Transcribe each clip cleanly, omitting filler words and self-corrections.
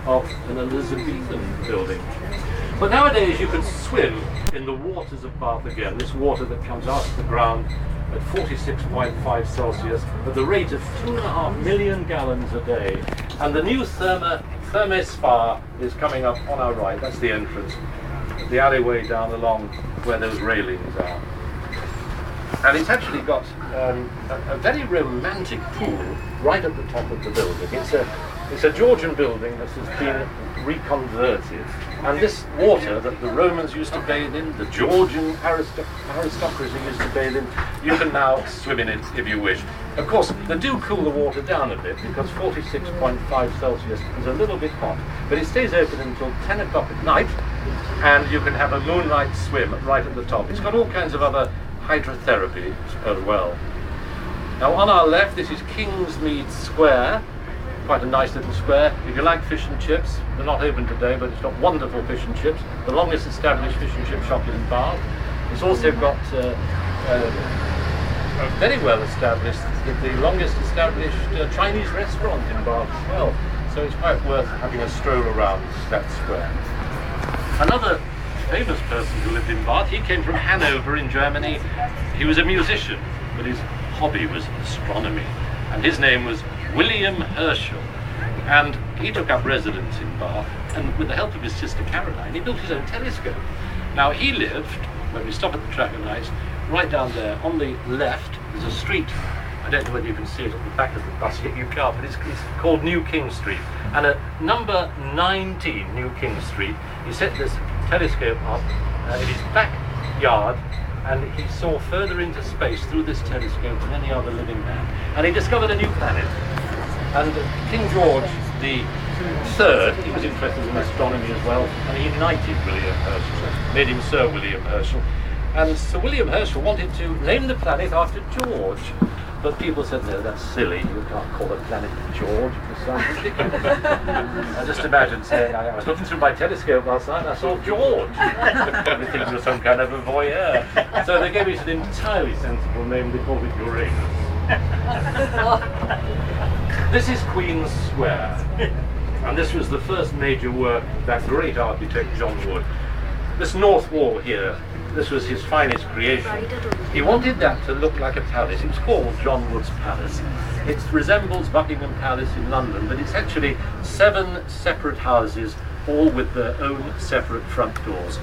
of an Elizabethan building. But nowadays you can swim in the waters of Bath again, this water that comes out of the ground at 46.5 Celsius at the rate of 2.5 million gallons a day. And the new Therme Spa is coming up on our right. That's the entrance, the alleyway down along where those railings are. And it's actually got a very romantic pool right at the top of the building. It's a Georgian building that has been reconverted. And this water that the Romans used to bathe in, the Georgian aristocracy used to bathe in, you can now swim in it if you wish. Of course, they do cool the water down a bit because 46.5 Celsius is a little bit hot. But it stays open until 10 o'clock at night, and you can have a moonlight swim right at the top. It's got all kinds of other hydrotherapy as well. Now on our left, this is Kingsmead Square. Quite a nice little square. If you like fish and chips, they're not open today, but it's got wonderful fish and chips. The longest established fish and chip shop in Bath. It's also got a very well established, the longest established Chinese restaurant in Bath as well. So it's quite worth having a stroll around that square. Another famous person who lived in Bath, he came from Hanover in Germany. He was a musician, but his hobby was astronomy. And his name was William Herschel, and he took up residence in Bath, and with the help of his sister Caroline, he built his own telescope. Now he lived, when we stop at the traffic lights, right down there. On the left is a street, I don't know whether you can see it at the back of the bus, you can't, but it's called New King Street. And at number 19 New King Street, he set this telescope up in his backyard, and he saw further into space through this telescope than any other living man. And he discovered a new planet. And King George III, he was interested in astronomy as well, and he knighted William Herschel, made him Sir William Herschel. And Sir William Herschel wanted to name the planet after George. But people said, no, that's silly, you can't call a planet George, it sounds ridiculous. I just imagine saying, I was looking through my telescope last night and I saw George. Everything was some kind of a voyeur. So they gave it an entirely sensible name, they called it Uranus. This is Queen's Square, and this was the first major work of that great architect John Wood. This north wall here, this was his finest creation. He wanted that to look like a palace. It was called John Wood's Palace. It resembles Buckingham Palace in London, but it's actually 7 separate houses, all with their own separate front doors.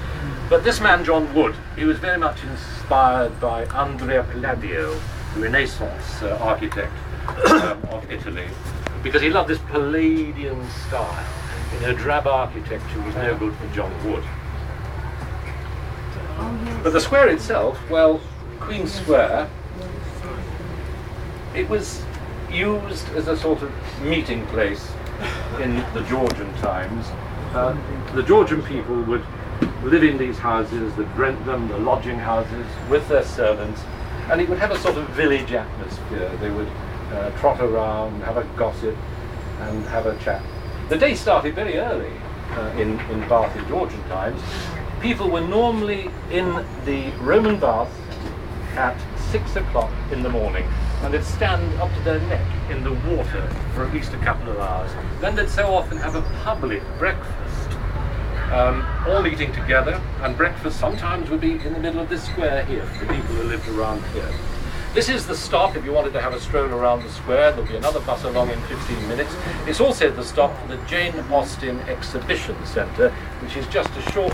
But this man, John Wood, he was very much inspired by Andrea Palladio, the Renaissance architect of Italy, because he loved this Palladian style. You know, drab architecture was no good for John Wood. But the square itself, well, Queen Square, it was used as a sort of meeting place in the Georgian times. The Georgian people would live in these houses, they'd rent them, the lodging houses, with their servants, and it would have a sort of village atmosphere. They would trot around, have a gossip, and have a chat. The day started very early in Bath in Georgian times. People were normally in the Roman bath at 6 o'clock in the morning, and they'd stand up to their neck in the water for at least a couple of hours. Then they'd so often have a public breakfast, all eating together, and breakfast sometimes would be in the middle of this square here, for the people who lived around here. This is the stop if you wanted to have a stroll around the square. There'll be another bus along in 15 minutes. It's also the stop for the Jane Austen Exhibition Centre, which is just a short